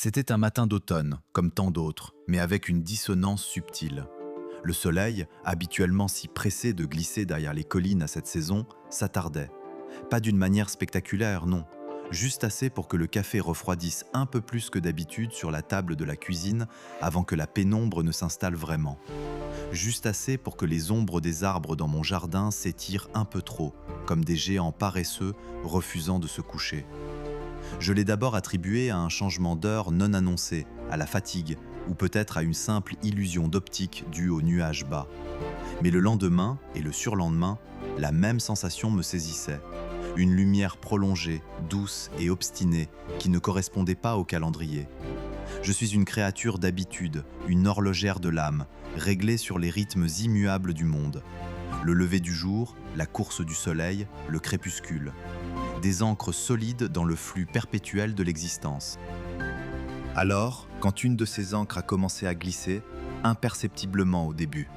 C'était un matin d'automne, comme tant d'autres, mais avec une dissonance subtile. Le soleil, habituellement si pressé de glisser derrière les collines à cette saison, s'attardait. Pas d'une manière spectaculaire, non. Juste assez pour que le café refroidisse un peu plus que d'habitude sur la table de la cuisine avant que la pénombre ne s'installe vraiment. Juste assez pour que les ombres des arbres dans mon jardin s'étirent un peu trop, comme des géants paresseux refusant de se coucher. Je l'ai d'abord attribué à un changement d'heure non annoncé, à la fatigue, ou peut-être à une simple illusion d'optique due aux nuages bas. Mais le lendemain et le surlendemain, la même sensation me saisissait. Une lumière prolongée, douce et obstinée, qui ne correspondait pas au calendrier. Je suis une créature d'habitude, une horlogère de l'âme, réglée sur les rythmes immuables du monde. Le lever du jour, la course du soleil, le crépuscule. Des ancres solides dans le flux perpétuel de l'existence. Alors, quand une de ces ancres a commencé à glisser, imperceptiblement au début,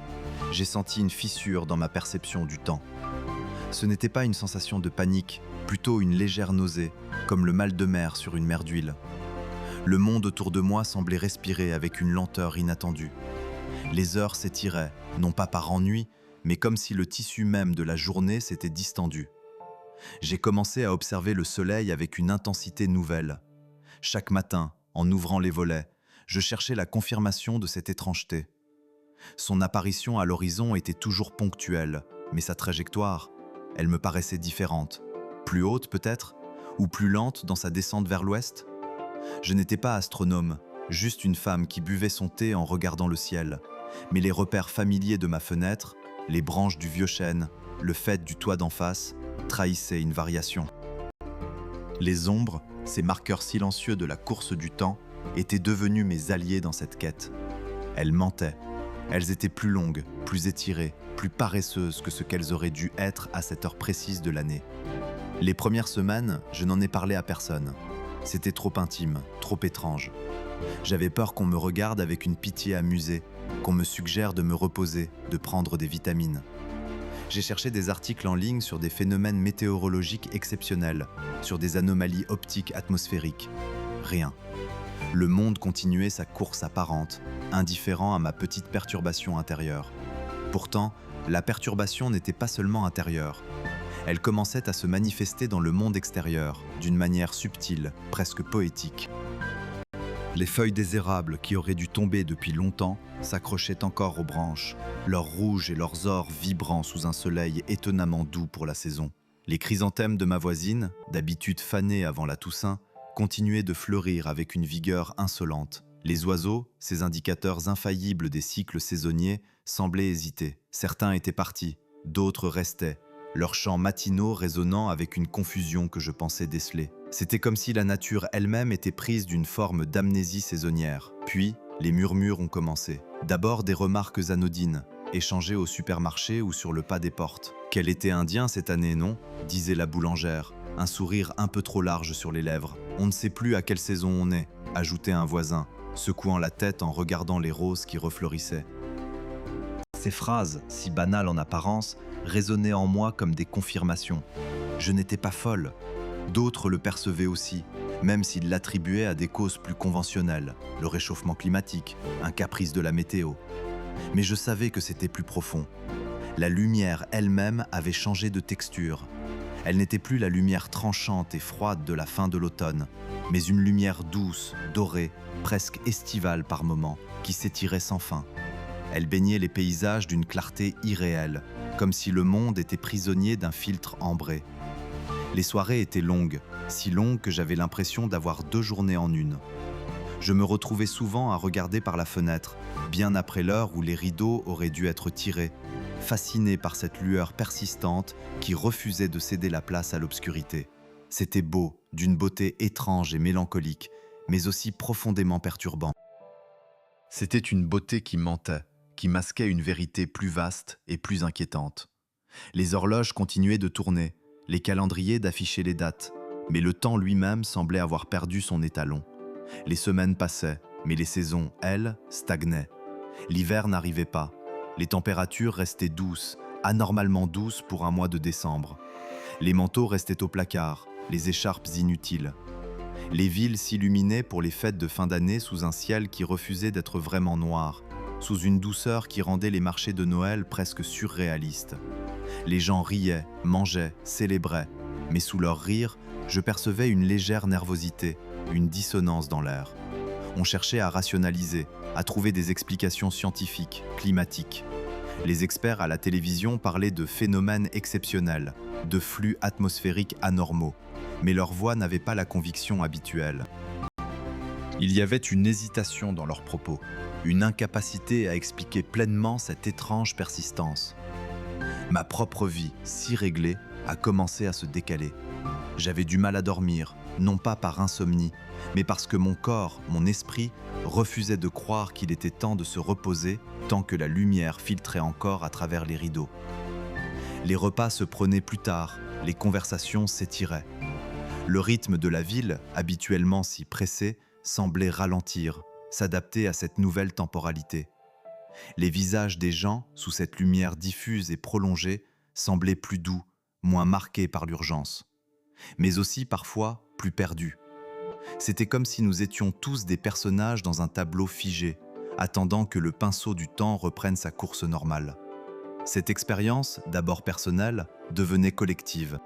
j'ai senti une fissure dans ma perception du temps. Ce n'était pas une sensation de panique, plutôt une légère nausée, comme le mal de mer sur une mer d'huile. Le monde autour de moi semblait respirer avec une lenteur inattendue. Les heures s'étiraient, non pas par ennui, mais comme si le tissu même de la journée s'était distendu. J'ai commencé à observer le soleil avec une intensité nouvelle. Chaque matin, en ouvrant les volets, je cherchais la confirmation de cette étrangeté. Son apparition à l'horizon était toujours ponctuelle, mais sa trajectoire, elle me paraissait différente. Plus haute peut-être, ou plus lente dans sa descente vers l'ouest. Je n'étais pas astronome, juste une femme qui buvait son thé en regardant le ciel. Mais les repères familiers de ma fenêtre, les branches du vieux chêne, le faîte du toit d'en face, trahissaient une variation. Les ombres, ces marqueurs silencieux de la course du temps, étaient devenus mes alliés dans cette quête. Elles mentaient. Elles étaient plus longues, plus étirées, plus paresseuses que ce qu'elles auraient dû être à cette heure précise de l'année. Les premières semaines, je n'en ai parlé à personne. C'était trop intime, trop étrange. J'avais peur qu'on me regarde avec une pitié amusée, qu'on me suggère de me reposer, de prendre des vitamines. J'ai cherché des articles en ligne sur des phénomènes météorologiques exceptionnels, sur des anomalies optiques atmosphériques. Rien. Le monde continuait sa course apparente, indifférent à ma petite perturbation intérieure. Pourtant, la perturbation n'était pas seulement intérieure. Elle commençait à se manifester dans le monde extérieur, d'une manière subtile, presque poétique. Les feuilles des érables qui auraient dû tomber depuis longtemps s'accrochaient encore aux branches, leurs rouges et leurs ors vibrant sous un soleil étonnamment doux pour la saison. Les chrysanthèmes de ma voisine, d'habitude fanées avant la Toussaint, continuaient de fleurir avec une vigueur insolente. Les oiseaux, ces indicateurs infaillibles des cycles saisonniers, semblaient hésiter. Certains étaient partis, d'autres restaient, leurs chants matinaux résonnant avec une confusion que je pensais déceler. C'était comme si la nature elle-même était prise d'une forme d'amnésie saisonnière. Puis, les murmures ont commencé. D'abord des remarques anodines, échangées au supermarché ou sur le pas des portes. « Quel été indien cette année, non ?» disait la boulangère, un sourire un peu trop large sur les lèvres. « On ne sait plus à quelle saison on est », ajoutait un voisin, secouant la tête en regardant les roses qui refleurissaient. Ces phrases, si banales en apparence, résonnaient en moi comme des confirmations. Je n'étais pas folle. D'autres le percevaient aussi, même s'ils l'attribuaient à des causes plus conventionnelles, le réchauffement climatique, un caprice de la météo. Mais je savais que c'était plus profond. La lumière elle-même avait changé de texture. Elle n'était plus la lumière tranchante et froide de la fin de l'automne, mais une lumière douce, dorée, presque estivale par moments, qui s'étirait sans fin. Elle baignait les paysages d'une clarté irréelle, comme si le monde était prisonnier d'un filtre ambré. Les soirées étaient longues, si longues que j'avais l'impression d'avoir 2 journées en une. Je me retrouvais souvent à regarder par la fenêtre, bien après l'heure où les rideaux auraient dû être tirés, fasciné par cette lueur persistante qui refusait de céder la place à l'obscurité. C'était beau, d'une beauté étrange et mélancolique, mais aussi profondément perturbant. C'était une beauté qui mentait, qui masquait une vérité plus vaste et plus inquiétante. Les horloges continuaient de tourner, les calendriers d'afficher les dates, mais le temps lui-même semblait avoir perdu son étalon. Les semaines passaient, mais les saisons, elles, stagnaient. L'hiver n'arrivait pas. Les températures restaient douces, anormalement douces pour un mois de décembre. Les manteaux restaient au placard, les écharpes inutiles. Les villes s'illuminaient pour les fêtes de fin d'année sous un ciel qui refusait d'être vraiment noir, sous une douceur qui rendait les marchés de Noël presque surréalistes. Les gens riaient, mangeaient, célébraient, mais sous leur rire, je percevais une légère nervosité, une dissonance dans l'air. On cherchait à rationaliser, à trouver des explications scientifiques, climatiques. Les experts à la télévision parlaient de phénomènes exceptionnels, de flux atmosphériques anormaux, mais leur voix n'avait pas la conviction habituelle. Il y avait une hésitation dans leurs propos, une incapacité à expliquer pleinement cette étrange persistance. Ma propre vie, si réglée, a commencé à se décaler. J'avais du mal à dormir, non pas par insomnie, mais parce que mon corps, mon esprit, refusait de croire qu'il était temps de se reposer tant que la lumière filtrait encore à travers les rideaux. Les repas se prenaient plus tard, les conversations s'étiraient. Le rythme de la ville, habituellement si pressé, semblait ralentir, s'adapter à cette nouvelle temporalité. Les visages des gens, sous cette lumière diffuse et prolongée, semblaient plus doux, moins marqués par l'urgence, mais aussi parfois plus perdus. C'était comme si nous étions tous des personnages dans un tableau figé, attendant que le pinceau du temps reprenne sa course normale. Cette expérience, d'abord personnelle, devenait collective.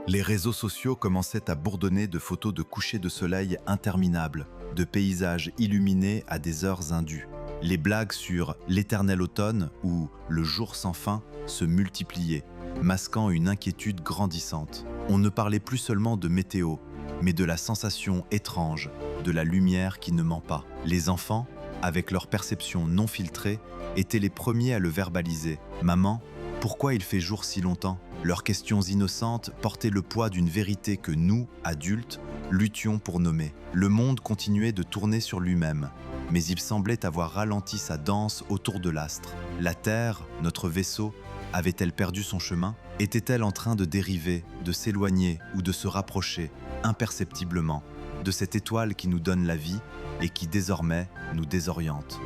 Les réseaux sociaux commençaient à bourdonner de photos de couchers de soleil interminables, de paysages illuminés à des heures indues. Les blagues sur l'éternel automne ou le jour sans fin se multipliaient, masquant une inquiétude grandissante. On ne parlait plus seulement de météo, mais de la sensation étrange, de la lumière qui ne ment pas. Les enfants, avec leur perception non filtrée, étaient les premiers à le verbaliser. « Maman, pourquoi il fait jour si longtemps ?» Leurs questions innocentes portaient le poids d'une vérité que nous, adultes, luttions pour nommer. Le monde continuait de tourner sur lui-même, mais il semblait avoir ralenti sa danse autour de l'astre. La Terre, notre vaisseau, avait-elle perdu son chemin? Était-elle en train de dériver, de s'éloigner ou de se rapprocher, imperceptiblement, de cette étoile qui nous donne la vie et qui désormais nous désoriente?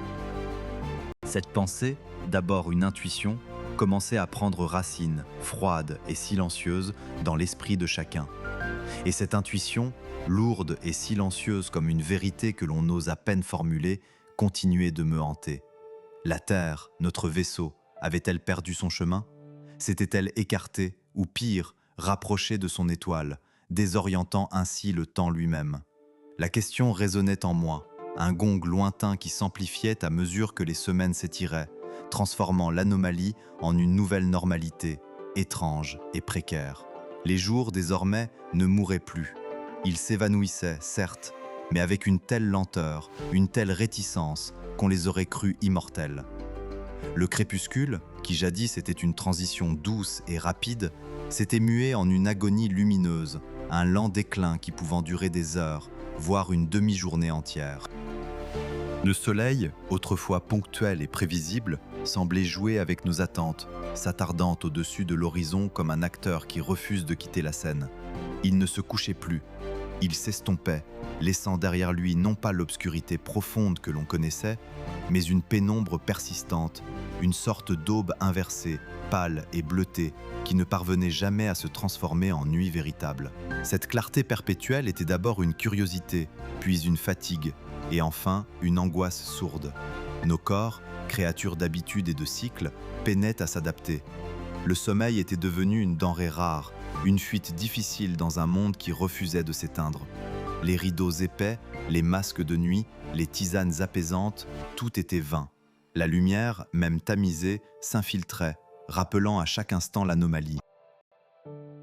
Cette pensée, d'abord une intuition, commençait à prendre racine, froide et silencieuse, dans l'esprit de chacun. Et cette intuition, lourde et silencieuse comme une vérité que l'on ose à peine formuler, continuait de me hanter. La Terre, notre vaisseau, avait-elle perdu son chemin? S'était-elle écartée, ou pire, rapprochée de son étoile, désorientant ainsi le temps lui-même? La question résonnait en moi, un gong lointain qui s'amplifiait à mesure que les semaines s'étiraient, transformant l'anomalie en une nouvelle normalité, étrange et précaire. Les jours, désormais, ne mouraient plus. Ils s'évanouissaient, certes, mais avec une telle lenteur, une telle réticence, qu'on les aurait crus immortels. Le crépuscule, qui jadis était une transition douce et rapide, s'était mué en une agonie lumineuse, un lent déclin qui pouvait durer des heures, voire une demi-journée entière. Le soleil, autrefois ponctuel et prévisible, semblait jouer avec nos attentes, s'attardant au-dessus de l'horizon comme un acteur qui refuse de quitter la scène. Il ne se couchait plus, il s'estompait, laissant derrière lui non pas l'obscurité profonde que l'on connaissait, mais une pénombre persistante, une sorte d'aube inversée, pâle et bleutée, qui ne parvenait jamais à se transformer en nuit véritable. Cette clarté perpétuelle était d'abord une curiosité, puis une fatigue, et enfin une angoisse sourde. Nos corps, créatures d'habitude et de cycle, peinaient à s'adapter. Le sommeil était devenu une denrée rare, une fuite difficile dans un monde qui refusait de s'éteindre. Les rideaux épais, les masques de nuit, les tisanes apaisantes, tout était vain. La lumière, même tamisée, s'infiltrait, rappelant à chaque instant l'anomalie.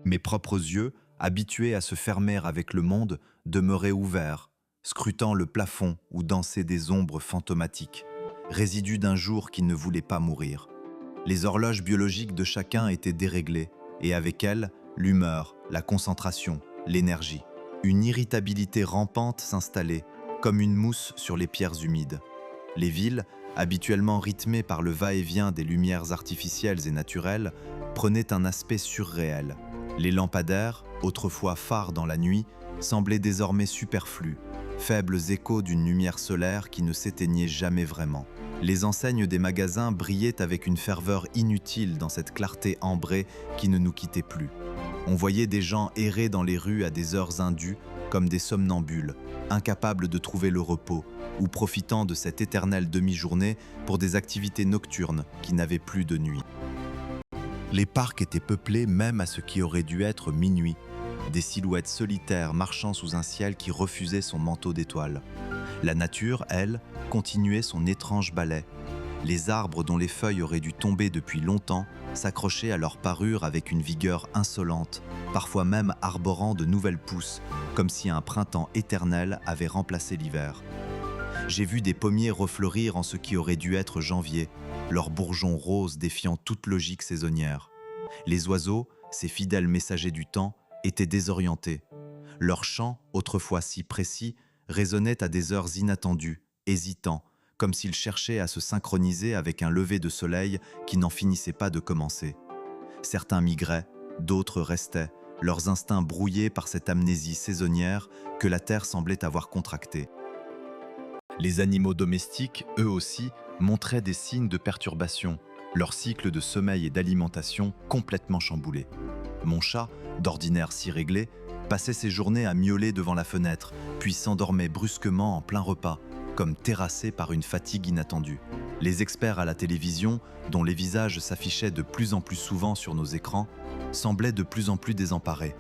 Mes propres yeux, habitués à se fermer avec le monde, demeuraient ouverts, scrutant le plafond où dansaient des ombres fantomatiques, résidus d'un jour qui ne voulait pas mourir. Les horloges biologiques de chacun étaient déréglées, et avec elles, l'humeur, la concentration, l'énergie. Une irritabilité rampante s'installait, comme une mousse sur les pierres humides. Les villes, habituellement rythmées par le va-et-vient des lumières artificielles et naturelles, prenaient un aspect surréel. Les lampadaires, autrefois phares dans la nuit, semblaient désormais superflus, faibles échos d'une lumière solaire qui ne s'éteignait jamais vraiment. Les enseignes des magasins brillaient avec une ferveur inutile dans cette clarté ambrée qui ne nous quittait plus. On voyait des gens errer dans les rues à des heures indues, comme des somnambules, incapables de trouver le repos, ou profitant de cette éternelle demi-journée pour des activités nocturnes qui n'avaient plus de nuit. Les parcs étaient peuplés même à ce qui aurait dû être minuit, des silhouettes solitaires marchant sous un ciel qui refusait son manteau d'étoiles. La nature, elle, continuait son étrange ballet. Les arbres dont les feuilles auraient dû tomber depuis longtemps s'accrochaient à leur parure avec une vigueur insolente, parfois même arborant de nouvelles pousses, comme si un printemps éternel avait remplacé l'hiver. J'ai vu des pommiers refleurir en ce qui aurait dû être janvier, leurs bourgeons roses défiant toute logique saisonnière. Les oiseaux, ces fidèles messagers du temps, étaient désorientés. Leurs chants, autrefois si précis, résonnaient à des heures inattendues, hésitants, comme s'ils cherchaient à se synchroniser avec un lever de soleil qui n'en finissait pas de commencer. Certains migraient, d'autres restaient, leurs instincts brouillés par cette amnésie saisonnière que la terre semblait avoir contractée. Les animaux domestiques, eux aussi, montraient des signes de perturbation, leur cycle de sommeil et d'alimentation complètement chamboulé. Mon chat, d'ordinaire si réglé, passait ses journées à miauler devant la fenêtre, puis s'endormait brusquement en plein repas, comme terrassé par une fatigue inattendue. Les experts à la télévision, dont les visages s'affichaient de plus en plus souvent sur nos écrans, semblaient de plus en plus désemparés.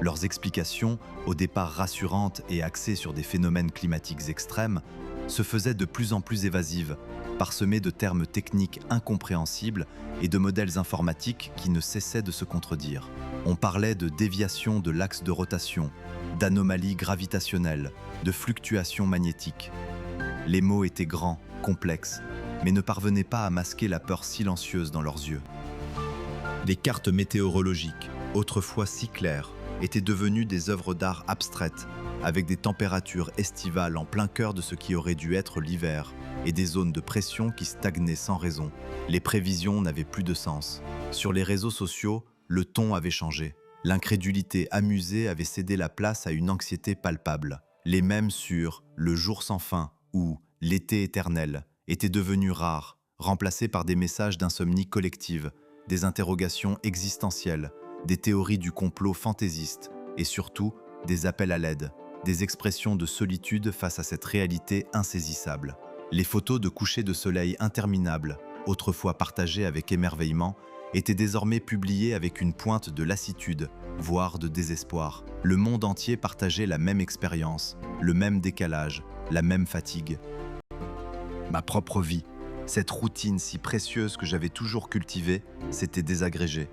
Leurs explications, au départ rassurantes et axées sur des phénomènes climatiques extrêmes, se faisaient de plus en plus évasives, parsemées de termes techniques incompréhensibles et de modèles informatiques qui ne cessaient de se contredire. On parlait de déviation de l'axe de rotation, d'anomalies gravitationnelles, de fluctuations magnétiques. Les mots étaient grands, complexes, mais ne parvenaient pas à masquer la peur silencieuse dans leurs yeux. Les cartes météorologiques, autrefois si claires, étaient devenues des œuvres d'art abstraites, avec des températures estivales en plein cœur de ce qui aurait dû être l'hiver, et des zones de pression qui stagnaient sans raison. Les prévisions n'avaient plus de sens. Sur les réseaux sociaux, le ton avait changé. L'incrédulité amusée avait cédé la place à une anxiété palpable. Les mèmes sur « le jour sans fin » ou « l'été éternel » étaient devenus rares, remplacés par des messages d'insomnie collective, des interrogations existentielles, des théories du complot fantaisistes et surtout des appels à l'aide, des expressions de solitude face à cette réalité insaisissable. Les photos de couchers de soleil interminables, autrefois partagées avec émerveillement, étaient désormais publiées avec une pointe de lassitude, voire de désespoir. Le monde entier partageait la même expérience, le même décalage, la même fatigue. Ma propre vie, cette routine si précieuse que j'avais toujours cultivée, s'était désagrégée.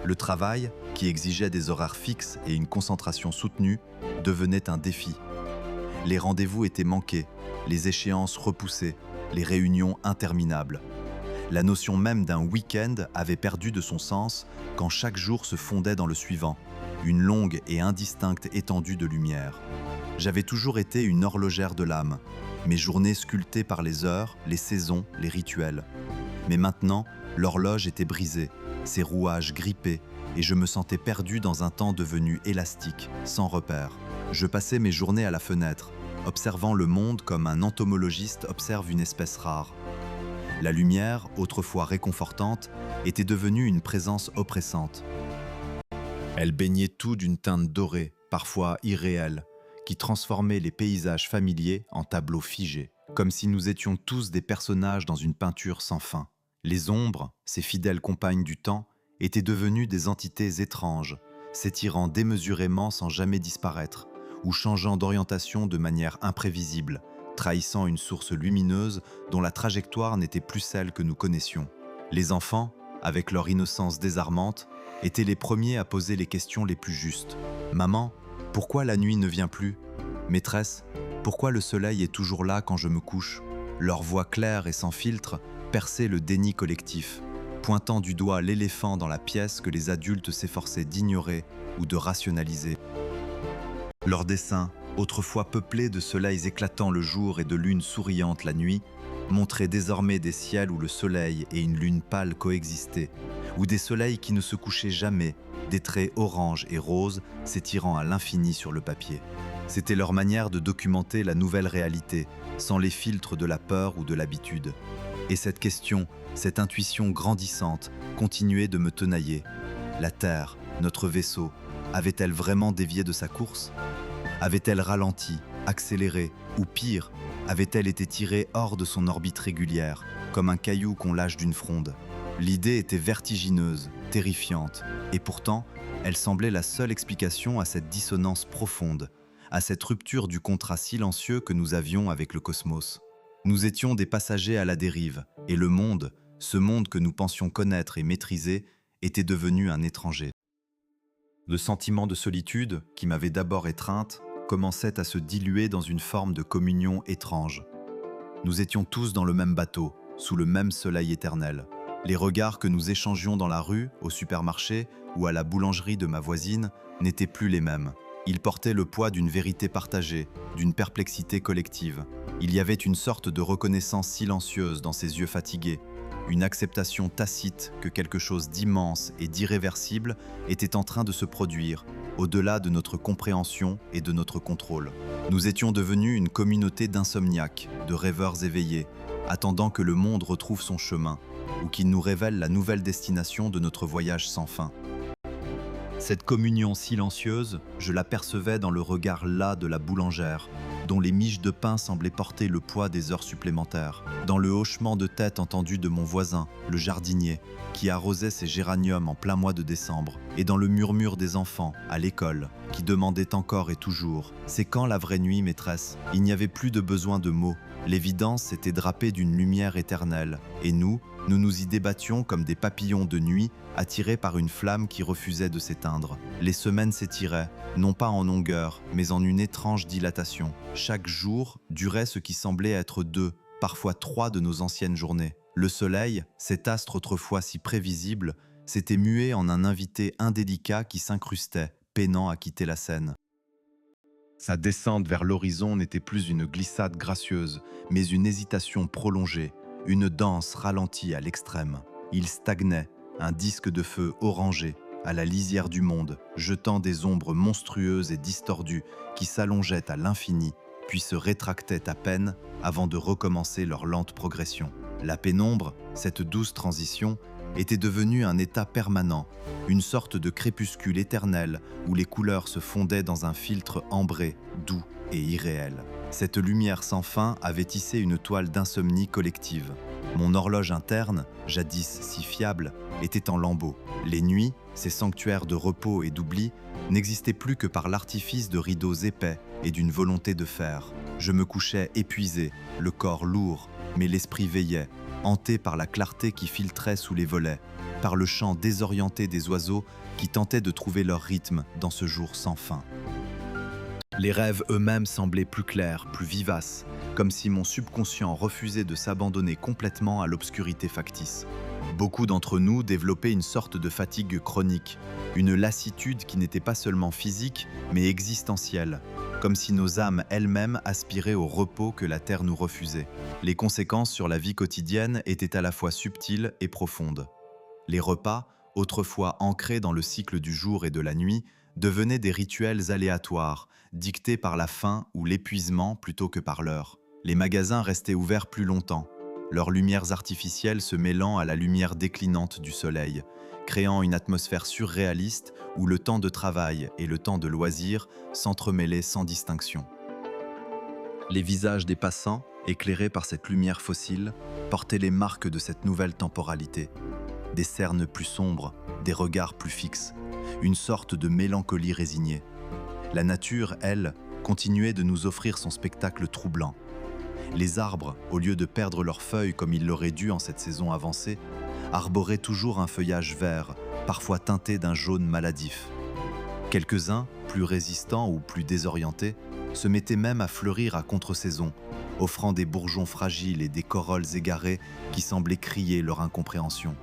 Le travail, qui exigeait des horaires fixes et une concentration soutenue, devenait un défi. Les rendez-vous étaient manqués, les échéances repoussées, les réunions interminables. La notion même d'un week-end avait perdu de son sens quand chaque jour se fondait dans le suivant, une longue et indistincte étendue de lumière. J'avais toujours été une horlogère de l'âme, mes journées sculptées par les heures, les saisons, les rituels. Mais maintenant, l'horloge était brisée, ses rouages grippés, et je me sentais perdu dans un temps devenu élastique, sans repère. Je passais mes journées à la fenêtre, observant le monde comme un entomologiste observe une espèce rare. La lumière, autrefois réconfortante, était devenue une présence oppressante. Elle baignait tout d'une teinte dorée, parfois irréelle, qui transformait les paysages familiers en tableaux figés, comme si nous étions tous des personnages dans une peinture sans fin. Les ombres, ces fidèles compagnes du temps, étaient devenues des entités étranges, s'étirant démesurément sans jamais disparaître, ou changeant d'orientation de manière imprévisible, trahissant une source lumineuse dont la trajectoire n'était plus celle que nous connaissions. Les enfants, avec leur innocence désarmante, étaient les premiers à poser les questions les plus justes. « Maman, pourquoi la nuit ne vient plus ? Maîtresse, pourquoi le soleil est toujours là quand je me couche ?» Leur voix claire et sans filtre perçait le déni collectif, pointant du doigt l'éléphant dans la pièce que les adultes s'efforçaient d'ignorer ou de rationaliser. Leurs dessins, autrefois peuplés de soleils éclatants le jour et de lunes souriantes la nuit, montraient désormais des ciels où le soleil et une lune pâle coexistaient, ou des soleils qui ne se couchaient jamais, des traits orange et rose s'étirant à l'infini sur le papier. C'était leur manière de documenter la nouvelle réalité, sans les filtres de la peur ou de l'habitude. Et cette question, cette intuition grandissante, continuait de me tenailler. La Terre, notre vaisseau, avait-elle vraiment dévié de sa course ? Avait-elle ralenti, accéléré, ou pire, avait-elle été tirée hors de son orbite régulière, comme un caillou qu'on lâche d'une fronde? L'idée était vertigineuse, terrifiante, et pourtant, elle semblait la seule explication à cette dissonance profonde, à cette rupture du contrat silencieux que nous avions avec le cosmos. Nous étions des passagers à la dérive, et le monde, ce monde que nous pensions connaître et maîtriser, était devenu un étranger. Le sentiment de solitude, qui m'avait d'abord étreinte, commençait à se diluer dans une forme de communion étrange. Nous étions tous dans le même bateau, sous le même soleil éternel. Les regards que nous échangions dans la rue, au supermarché ou à la boulangerie de ma voisine n'étaient plus les mêmes. Ils portaient le poids d'une vérité partagée, d'une perplexité collective. Il y avait une sorte de reconnaissance silencieuse dans ces yeux fatigués, une acceptation tacite que quelque chose d'immense et d'irréversible était en train de se produire, au-delà de notre compréhension et de notre contrôle. Nous étions devenus une communauté d'insomniaques, de rêveurs éveillés, attendant que le monde retrouve son chemin, ou qu'il nous révèle la nouvelle destination de notre voyage sans fin. Cette communion silencieuse, je l'apercevais dans le regard las de la boulangère, dont les miches de pain semblaient porter le poids des heures supplémentaires, dans le hochement de tête entendu de mon voisin, le jardinier, qui arrosait ses géraniums en plein mois de décembre, et dans le murmure des enfants, à l'école, qui demandaient encore et toujours « C'est quand la vraie nuit, maîtresse ?» Il n'y avait plus de besoin de mots. L'évidence s'était drapée d'une lumière éternelle, et nous nous y débattions comme des papillons de nuit attirés par une flamme qui refusait de s'éteindre. Les semaines s'étiraient, non pas en longueur, mais en une étrange dilatation. Chaque jour durait ce qui semblait être 2, parfois 3 de nos anciennes journées. Le soleil, cet astre autrefois si prévisible, s'était mué en un invité indélicat qui s'incrustait, peinant à quitter la scène. Sa descente vers l'horizon n'était plus une glissade gracieuse, mais une hésitation prolongée, une danse ralentie à l'extrême. Il stagnait, un disque de feu orangé, à la lisière du monde, jetant des ombres monstrueuses et distordues qui s'allongeaient à l'infini, puis se rétractaient à peine avant de recommencer leur lente progression. La pénombre, cette douce transition, était devenue un état permanent, une sorte de crépuscule éternel où les couleurs se fondaient dans un filtre ambré, doux et irréel. Cette lumière sans fin avait tissé une toile d'insomnie collective. Mon horloge interne, jadis si fiable, était en lambeaux. Les nuits, ces sanctuaires de repos et d'oubli, n'existaient plus que par l'artifice de rideaux épais et d'une volonté de faire. Je me couchais épuisé, le corps lourd, mais l'esprit veillait, hanté par la clarté qui filtrait sous les volets, par le chant désorienté des oiseaux qui tentaient de trouver leur rythme dans ce jour sans fin. Les rêves eux-mêmes semblaient plus clairs, plus vivaces, comme si mon subconscient refusait de s'abandonner complètement à l'obscurité factice. Beaucoup d'entre nous développaient une sorte de fatigue chronique, une lassitude qui n'était pas seulement physique, mais existentielle, comme si nos âmes elles-mêmes aspiraient au repos que la Terre nous refusait. Les conséquences sur la vie quotidienne étaient à la fois subtiles et profondes. Les repas, autrefois ancrés dans le cycle du jour et de la nuit, devenaient des rituels aléatoires, dictés par la faim ou l'épuisement plutôt que par l'heure. Les magasins restaient ouverts plus longtemps, leurs lumières artificielles se mêlant à la lumière déclinante du soleil, créant une atmosphère surréaliste où le temps de travail et le temps de loisir s'entremêlaient sans distinction. Les visages des passants, éclairés par cette lumière fossile, portaient les marques de cette nouvelle temporalité. Des cernes plus sombres, des regards plus fixes, une sorte de mélancolie résignée. La nature, elle, continuait de nous offrir son spectacle troublant. Les arbres, au lieu de perdre leurs feuilles comme ils l'auraient dû en cette saison avancée, arboraient toujours un feuillage vert, parfois teinté d'un jaune maladif. Quelques-uns, plus résistants ou plus désorientés, se mettaient même à fleurir à contre-saison, offrant des bourgeons fragiles et des corolles égarées qui semblaient crier leur incompréhension.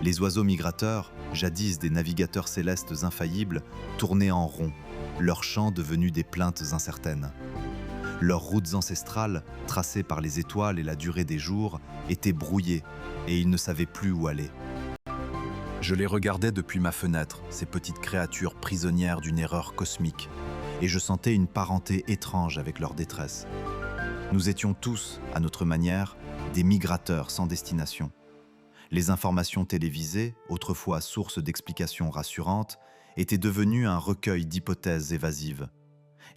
Les oiseaux migrateurs, jadis des navigateurs célestes infaillibles, tournaient en rond, leurs chants devenus des plaintes incertaines. Leurs routes ancestrales, tracées par les étoiles et la durée des jours, étaient brouillées et ils ne savaient plus où aller. Je les regardais depuis ma fenêtre, ces petites créatures prisonnières d'une erreur cosmique, et je sentais une parenté étrange avec leur détresse. Nous étions tous, à notre manière, des migrateurs sans destination. Les informations télévisées, autrefois source d'explications rassurantes, étaient devenues un recueil d'hypothèses évasives.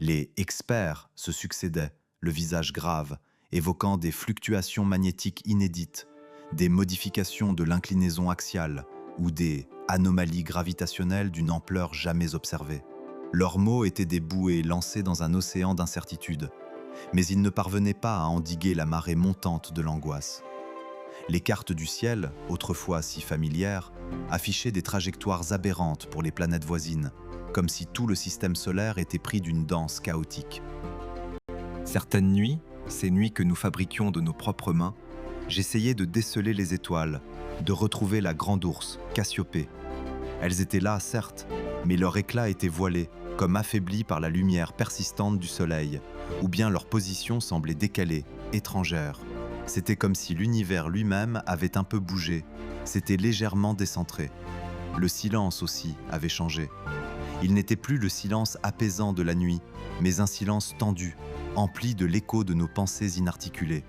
Les experts se succédaient, le visage grave, évoquant des fluctuations magnétiques inédites, des modifications de l'inclinaison axiale ou des anomalies gravitationnelles d'une ampleur jamais observée. Leurs mots étaient des bouées lancées dans un océan d'incertitude, mais ils ne parvenaient pas à endiguer la marée montante de l'angoisse. Les cartes du ciel, autrefois si familières, affichaient des trajectoires aberrantes pour les planètes voisines, comme si tout le système solaire était pris d'une danse chaotique. Certaines nuits, ces nuits que nous fabriquions de nos propres mains, j'essayais de déceler les étoiles, de retrouver la grande ourse, Cassiopée. Elles étaient là, certes, mais leur éclat était voilé, comme affaibli par la lumière persistante du soleil, ou bien leur position semblait décalée, étrangère. C'était comme si l'univers lui-même avait un peu bougé, s'était légèrement décentré. Le silence aussi avait changé. Il n'était plus le silence apaisant de la nuit, mais un silence tendu, empli de l'écho de nos pensées inarticulées.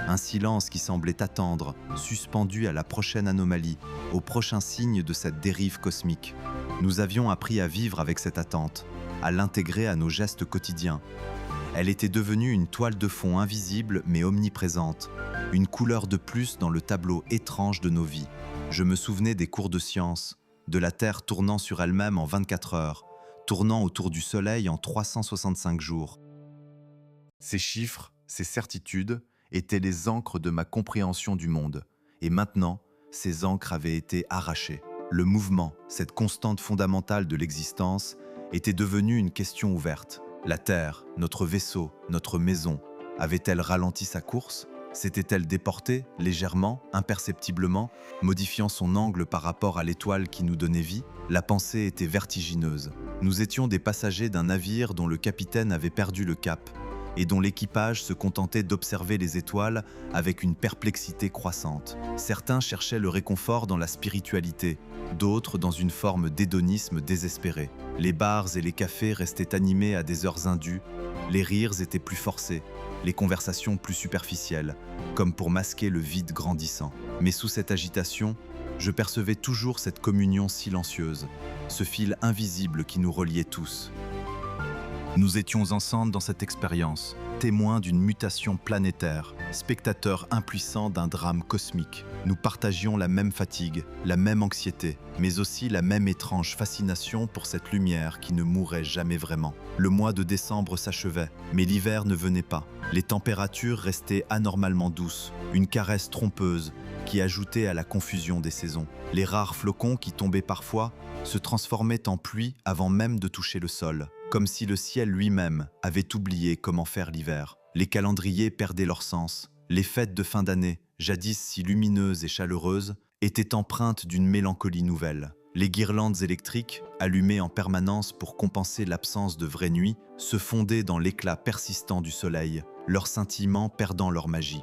Un silence qui semblait attendre, suspendu à la prochaine anomalie, au prochain signe de cette dérive cosmique. Nous avions appris à vivre avec cette attente, à l'intégrer à nos gestes quotidiens. Elle était devenue une toile de fond invisible mais omniprésente, une couleur de plus dans le tableau étrange de nos vies. Je me souvenais des cours de science, de la Terre tournant sur elle-même en 24 heures, tournant autour du Soleil en 365 jours. Ces chiffres, ces certitudes, étaient les ancres de ma compréhension du monde. Et maintenant, ces ancres avaient été arrachées. Le mouvement, cette constante fondamentale de l'existence, était devenu une question ouverte. La Terre, notre vaisseau, notre maison, avait-elle ralenti sa course ? S'était-elle déportée, légèrement, imperceptiblement, modifiant son angle par rapport à l'étoile qui nous donnait vie ? La pensée était vertigineuse. Nous étions des passagers d'un navire dont le capitaine avait perdu le cap et dont l'équipage se contentait d'observer les étoiles avec une perplexité croissante. Certains cherchaient le réconfort dans la spiritualité, d'autres dans une forme d'hédonisme désespéré. Les bars et les cafés restaient animés à des heures indues, les rires étaient plus forcés, les conversations plus superficielles, comme pour masquer le vide grandissant. Mais sous cette agitation, je percevais toujours cette communion silencieuse, ce fil invisible qui nous reliait tous. Nous étions ensemble dans cette expérience, témoins d'une mutation planétaire, spectateurs impuissants d'un drame cosmique. Nous partagions la même fatigue, la même anxiété, mais aussi la même étrange fascination pour cette lumière qui ne mourait jamais vraiment. Le mois de décembre s'achevait, mais l'hiver ne venait pas. Les températures restaient anormalement douces, une caresse trompeuse qui ajoutait à la confusion des saisons. Les rares flocons qui tombaient parfois se transformaient en pluie avant même de toucher le sol, comme si le ciel lui-même avait oublié comment faire l'hiver. Les calendriers perdaient leur sens. Les fêtes de fin d'année, jadis si lumineuses et chaleureuses, étaient empreintes d'une mélancolie nouvelle. Les guirlandes électriques, allumées en permanence pour compenser l'absence de vraie nuit, se fondaient dans l'éclat persistant du soleil, leurs scintillements perdant leur magie.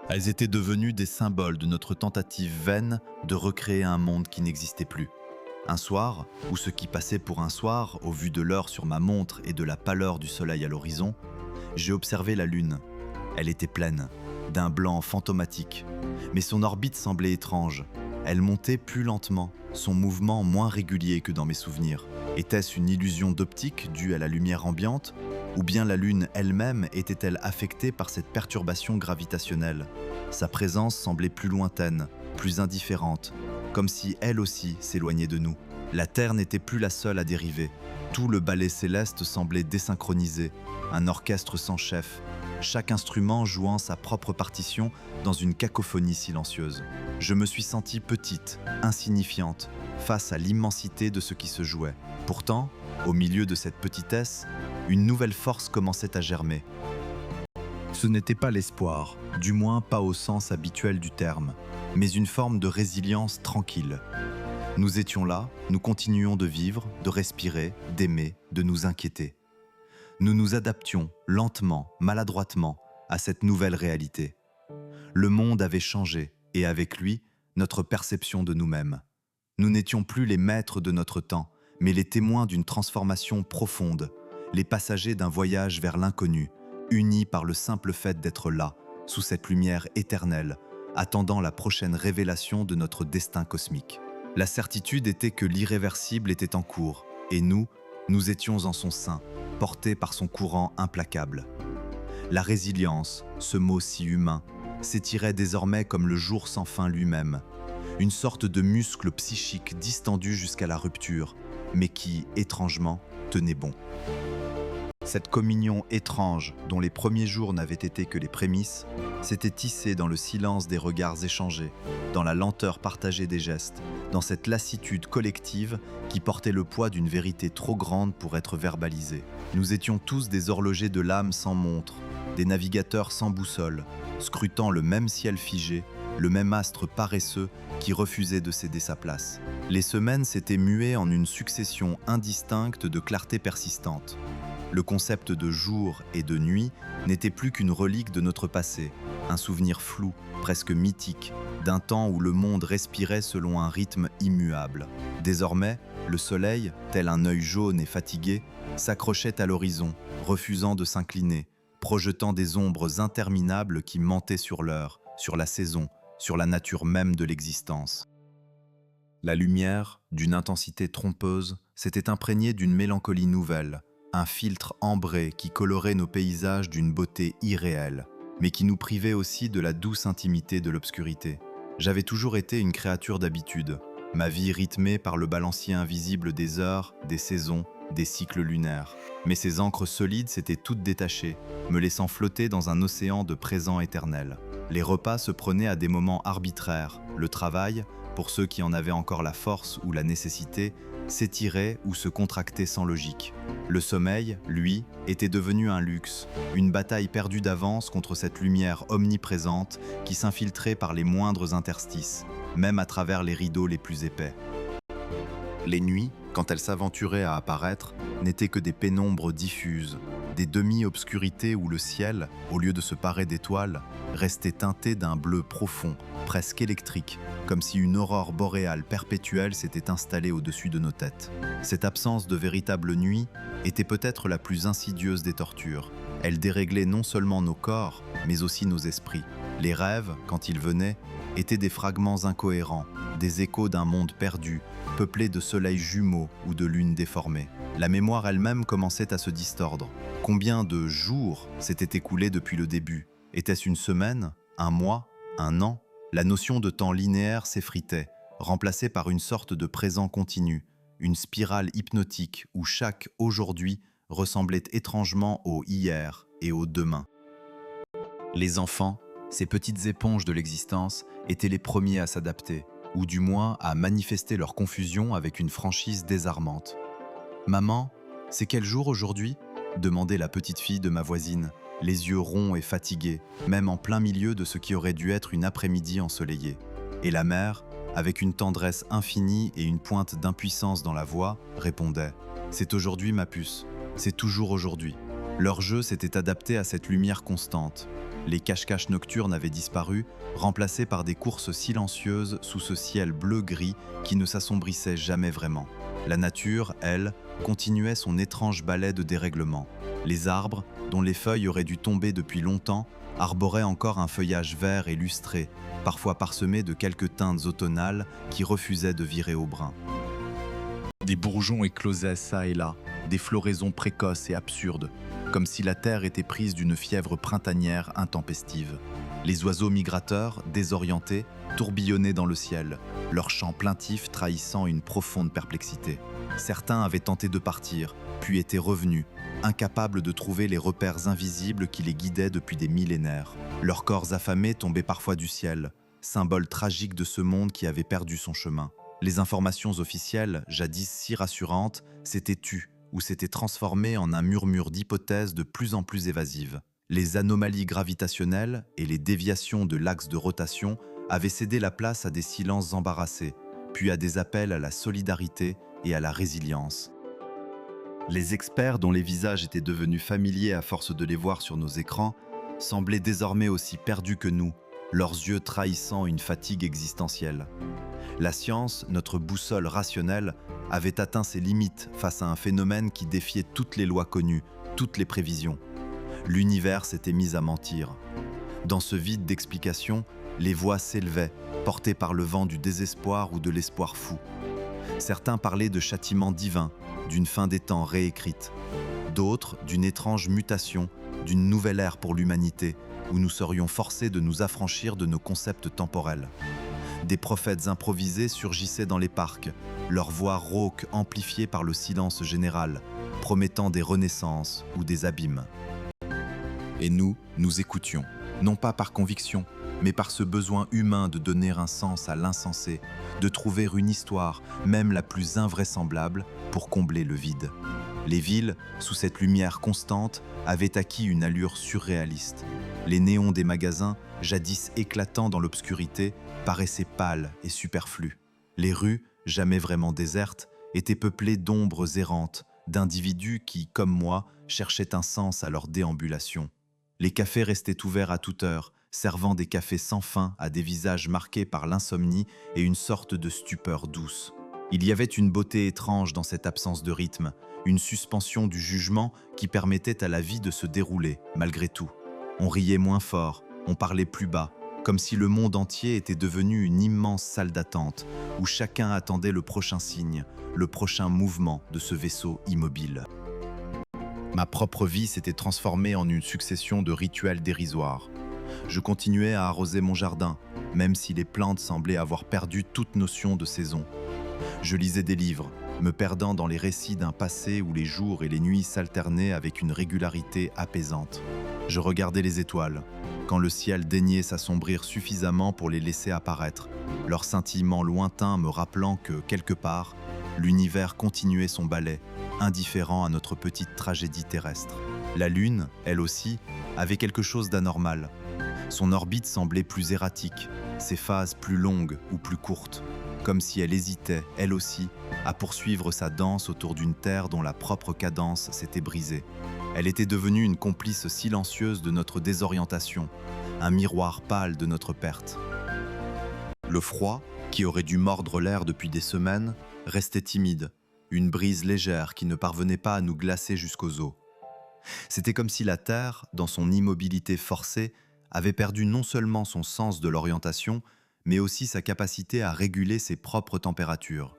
Elles étaient devenues des symboles de notre tentative vaine de recréer un monde qui n'existait plus. Un soir, ou ce qui passait pour un soir, au vu de l'heure sur ma montre et de la pâleur du soleil à l'horizon, j'ai observé la Lune. Elle était pleine, d'un blanc fantomatique, mais son orbite semblait étrange. Elle montait plus lentement, son mouvement moins régulier que dans mes souvenirs. Était-ce une illusion d'optique due à la lumière ambiante, ou bien la Lune elle-même était-elle affectée par cette perturbation gravitationnelle ? Sa présence semblait plus lointaine, plus indifférente, comme si elle aussi s'éloignait de nous. La Terre n'était plus la seule à dériver. Tout le ballet céleste semblait désynchronisé, un orchestre sans chef, chaque instrument jouant sa propre partition dans une cacophonie silencieuse. Je me suis sentie petite, insignifiante, face à l'immensité de ce qui se jouait. Pourtant, au milieu de cette petitesse, une nouvelle force commençait à germer. Ce n'était pas l'espoir, du moins pas au sens habituel du terme, mais une forme de résilience tranquille. Nous étions là, nous continuions de vivre, de respirer, d'aimer, de nous inquiéter. Nous nous adaptions, lentement, maladroitement, à cette nouvelle réalité. Le monde avait changé, et avec lui, notre perception de nous-mêmes. Nous n'étions plus les maîtres de notre temps, mais les témoins d'une transformation profonde, les passagers d'un voyage vers l'inconnu, unis par le simple fait d'être là, sous cette lumière éternelle, attendant la prochaine révélation de notre destin cosmique. La certitude était que l'irréversible était en cours, et nous, Nous étions en son sein, portés par son courant implacable. La résilience, ce mot si humain, s'étirait désormais comme le jour sans fin lui-même, une sorte de muscle psychique distendu jusqu'à la rupture, mais qui, étrangement, tenait bon. Cette communion étrange, dont les premiers jours n'avaient été que les prémices, s'était tissée dans le silence des regards échangés, dans la lenteur partagée des gestes, dans cette lassitude collective qui portait le poids d'une vérité trop grande pour être verbalisée. Nous étions tous des horlogers de l'âme sans montre, des navigateurs sans boussole, scrutant le même ciel figé, le même astre paresseux qui refusait de céder sa place. Les semaines s'étaient muées en une succession indistincte de clartés persistantes. Le concept de jour et de nuit n'était plus qu'une relique de notre passé, un souvenir flou, presque mythique, d'un temps où le monde respirait selon un rythme immuable. Désormais, le soleil, tel un œil jaune et fatigué, s'accrochait à l'horizon, refusant de s'incliner, projetant des ombres interminables qui mentaient sur l'heure, sur la saison, sur la nature même de l'existence. La lumière, d'une intensité trompeuse, s'était imprégnée d'une mélancolie nouvelle, un filtre ambré qui colorait nos paysages d'une beauté irréelle, mais qui nous privait aussi de la douce intimité de l'obscurité. J'avais toujours été une créature d'habitude, ma vie rythmée par le balancier invisible des heures, des saisons, des cycles lunaires. Mais ces ancres solides s'étaient toutes détachées, me laissant flotter dans un océan de présent éternel. Les repas se prenaient à des moments arbitraires, le travail, pour ceux qui en avaient encore la force ou la nécessité, s'étirait ou se contractait sans logique. Le sommeil, lui, était devenu un luxe, une bataille perdue d'avance contre cette lumière omniprésente qui s'infiltrait par les moindres interstices, même à travers les rideaux les plus épais. Les nuits, quand elles s'aventuraient à apparaître, n'étaient que des pénombres diffuses, des demi-obscurités où le ciel, au lieu de se parer d'étoiles, restait teinté d'un bleu profond, presque électrique, comme si une aurore boréale perpétuelle s'était installée au-dessus de nos têtes. Cette absence de véritable nuit était peut-être la plus insidieuse des tortures. Elle déréglait non seulement nos corps, mais aussi nos esprits. Les rêves, quand ils venaient, étaient des fragments incohérents, des échos d'un monde perdu, peuplé de soleils jumeaux ou de lunes déformées. La mémoire elle-même commençait à se distordre. Combien de jours s'étaient écoulés depuis le début? Était-ce une semaine, un mois, un an? La notion de temps linéaire s'effritait, remplacée par une sorte de présent continu, une spirale hypnotique où chaque aujourd'hui ressemblait étrangement au hier et au demain. Les enfants, ces petites éponges de l'existence, étaient les premiers à s'adapter, ou du moins à manifester leur confusion avec une franchise désarmante. « Maman, c'est quel jour aujourd'hui ?» demandait la petite fille de ma voisine, les yeux ronds et fatigués, même en plein milieu de ce qui aurait dû être une après-midi ensoleillée. Et la mère, avec une tendresse infinie et une pointe d'impuissance dans la voix, répondait « C'est aujourd'hui ma puce, c'est toujours aujourd'hui ». Leur jeu s'était adapté à cette lumière constante. Les cache-cache nocturnes avaient disparu, remplacés par des courses silencieuses sous ce ciel bleu-gris qui ne s'assombrissait jamais vraiment. La nature, elle, continuait son étrange ballet de dérèglement. Les arbres, dont les feuilles auraient dû tomber depuis longtemps, arboraient encore un feuillage vert et lustré, parfois parsemé de quelques teintes automnales qui refusaient de virer au brun. Des bourgeons éclosaient çà et là, des floraisons précoces et absurdes, comme si la terre était prise d'une fièvre printanière intempestive. Les oiseaux migrateurs, désorientés, tourbillonnaient dans le ciel, leur chant plaintif trahissant une profonde perplexité. Certains avaient tenté de partir, puis étaient revenus, incapables de trouver les repères invisibles qui les guidaient depuis des millénaires. Leurs corps affamés tombaient parfois du ciel, symbole tragique de ce monde qui avait perdu son chemin. Les informations officielles, jadis si rassurantes, s'étaient tues ou s'étaient transformées en un murmure d'hypothèses de plus en plus évasives. Les anomalies gravitationnelles et les déviations de l'axe de rotation avaient cédé la place à des silences embarrassés, puis à des appels à la solidarité et à la résilience. Les experts dont les visages étaient devenus familiers à force de les voir sur nos écrans semblaient désormais aussi perdus que nous, leurs yeux trahissant une fatigue existentielle. La science, notre boussole rationnelle, avait atteint ses limites face à un phénomène qui défiait toutes les lois connues, toutes les prévisions. L'univers s'était mis à mentir. Dans ce vide d'explication, les voix s'élevaient, portées par le vent du désespoir ou de l'espoir fou. Certains parlaient de châtiment divin, d'une fin des temps réécrite. D'autres d'une étrange mutation, d'une nouvelle ère pour l'humanité, où nous serions forcés de nous affranchir de nos concepts temporels. Des prophètes improvisés surgissaient dans les parcs, leur voix rauque amplifiée par le silence général, promettant des renaissances ou des abîmes. Et nous écoutions, non pas par conviction, mais par ce besoin humain de donner un sens à l'insensé, de trouver une histoire, même la plus invraisemblable, pour combler le vide. Les villes, sous cette lumière constante, avaient acquis une allure surréaliste. Les néons des magasins, jadis éclatants dans l'obscurité, paraissaient pâles et superflus. Les rues, jamais vraiment désertes, étaient peuplées d'ombres errantes, d'individus qui, comme moi, cherchaient un sens à leur déambulation. Les cafés restaient ouverts à toute heure, servant des cafés sans fin à des visages marqués par l'insomnie et une sorte de stupeur douce. Il y avait une beauté étrange dans cette absence de rythme, une suspension du jugement qui permettait à la vie de se dérouler, malgré tout. On riait moins fort, on parlait plus bas, comme si le monde entier était devenu une immense salle d'attente, où chacun attendait le prochain signe, le prochain mouvement de ce vaisseau immobile. Ma propre vie s'était transformée en une succession de rituels dérisoires. Je continuais à arroser mon jardin, même si les plantes semblaient avoir perdu toute notion de saison. Je lisais des livres, me perdant dans les récits d'un passé où les jours et les nuits s'alternaient avec une régularité apaisante. Je regardais les étoiles, quand le ciel daignait s'assombrir suffisamment pour les laisser apparaître, leur scintillement lointain me rappelant que, quelque part, l'univers continuait son ballet, indifférent à notre petite tragédie terrestre. La Lune, elle aussi, avait quelque chose d'anormal. Son orbite semblait plus erratique, ses phases plus longues ou plus courtes, comme si elle hésitait, elle aussi, à poursuivre sa danse autour d'une Terre dont la propre cadence s'était brisée. Elle était devenue une complice silencieuse de notre désorientation, un miroir pâle de notre perte. Le froid, qui aurait dû mordre l'air depuis des semaines, restait timide, une brise légère qui ne parvenait pas à nous glacer jusqu'aux os. C'était comme si la Terre, dans son immobilité forcée, avait perdu non seulement son sens de l'orientation, mais aussi sa capacité à réguler ses propres températures.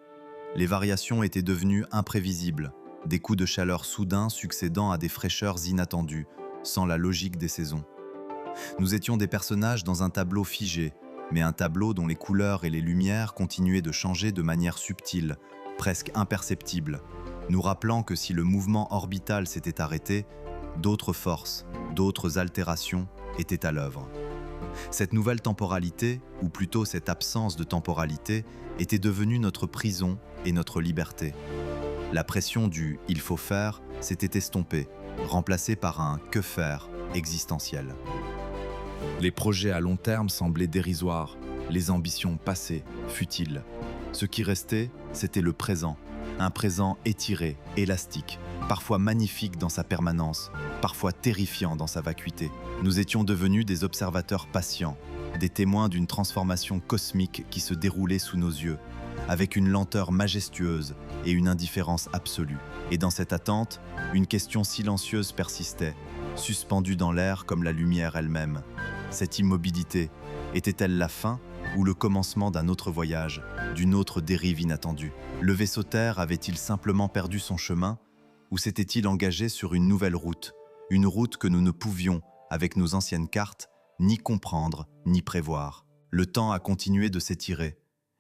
Les variations étaient devenues imprévisibles, des coups de chaleur soudains succédant à des fraîcheurs inattendues, sans la logique des saisons. Nous étions des personnages dans un tableau figé, mais un tableau dont les couleurs et les lumières continuaient de changer de manière subtile, presque imperceptible, nous rappelant que si le mouvement orbital s'était arrêté, d'autres forces, d'autres altérations étaient à l'œuvre. Cette nouvelle temporalité, ou plutôt cette absence de temporalité, était devenue notre prison et notre liberté. La pression du « il faut faire » s'était estompée, remplacée par un « que faire » existentiel. Les projets à long terme semblaient dérisoires, les ambitions passées, futiles. Ce qui restait, c'était le présent, un présent étiré, élastique, parfois magnifique dans sa permanence, parfois terrifiant dans sa vacuité. Nous étions devenus des observateurs patients, des témoins d'une transformation cosmique qui se déroulait sous nos yeux, avec une lenteur majestueuse et une indifférence absolue. Et dans cette attente, une question silencieuse persistait, suspendue dans l'air comme la lumière elle-même. Cette immobilité, était-elle la fin ou le commencement d'un autre voyage, d'une autre dérive inattendue? Le vaisseau Terre avait-il simplement perdu son chemin ou s'était-il engagé sur une nouvelle route, une route que nous ne pouvions, avec nos anciennes cartes, ni comprendre, ni prévoir? Le temps a continué de s'étirer,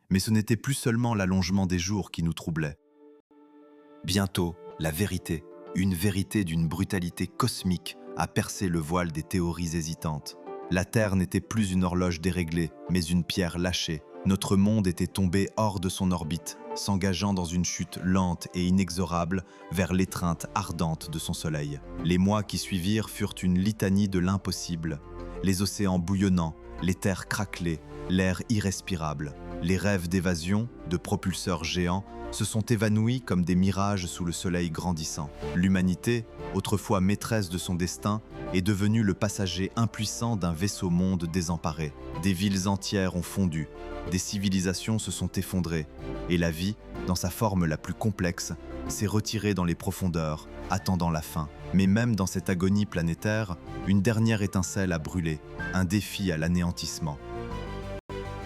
mais ce n'était plus seulement l'allongement des jours qui nous troublait. Bientôt, la vérité, une vérité d'une brutalité cosmique, a percé le voile des théories hésitantes. La Terre n'était plus une horloge déréglée, mais une pierre lâchée. Notre monde était tombé hors de son orbite, s'engageant dans une chute lente et inexorable vers l'étreinte ardente de son soleil. Les mois qui suivirent furent une litanie de l'impossible. Les océans bouillonnants, les terres craquelées, l'air irrespirable. Les rêves d'évasion, de propulseurs géants, se sont évanouis comme des mirages sous le soleil grandissant. L'humanité, autrefois maîtresse de son destin, est devenue le passager impuissant d'un vaisseau-monde désemparé. Des villes entières ont fondu, des civilisations se sont effondrées, et la vie, dans sa forme la plus complexe, s'est retirée dans les profondeurs, attendant la fin. Mais même dans cette agonie planétaire, une dernière étincelle a brûlé, un défi à l'anéantissement.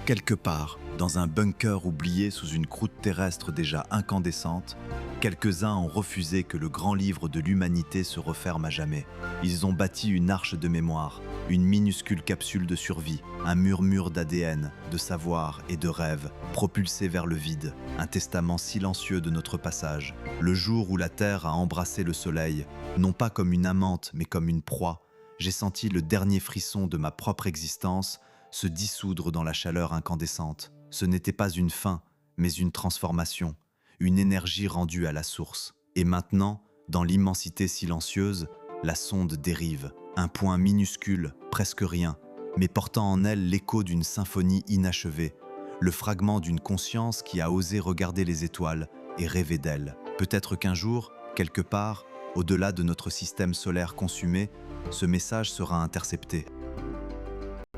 Quelque part, Dans un bunker oublié sous une croûte terrestre déjà incandescente, quelques-uns ont refusé que le grand livre de l'humanité se referme à jamais. Ils ont bâti une arche de mémoire, une minuscule capsule de survie, un murmure d'ADN, de savoir et de rêve, propulsé vers le vide, un testament silencieux de notre passage. Le jour où la Terre a embrassé le Soleil, non pas comme une amante mais comme une proie, j'ai senti le dernier frisson de ma propre existence se dissoudre dans la chaleur incandescente. Ce n'était pas une fin, mais une transformation, une énergie rendue à la source. Et maintenant, dans l'immensité silencieuse, la sonde dérive, un point minuscule, presque rien, mais portant en elle l'écho d'une symphonie inachevée, le fragment d'une conscience qui a osé regarder les étoiles et rêver d'elles. Peut-être qu'un jour, quelque part, au-delà de notre système solaire consumé, ce message sera intercepté.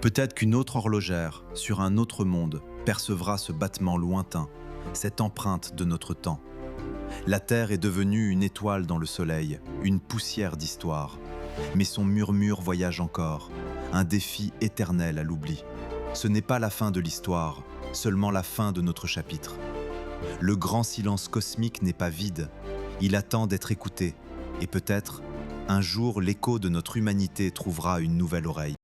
Peut-être qu'une autre horlogère, sur un autre monde, percevra ce battement lointain, cette empreinte de notre temps. La Terre est devenue une étoile dans le soleil, une poussière d'histoire. Mais son murmure voyage encore, un défi éternel à l'oubli. Ce n'est pas la fin de l'histoire, seulement la fin de notre chapitre. Le grand silence cosmique n'est pas vide, il attend d'être écouté. Et peut-être, un jour, l'écho de notre humanité trouvera une nouvelle oreille.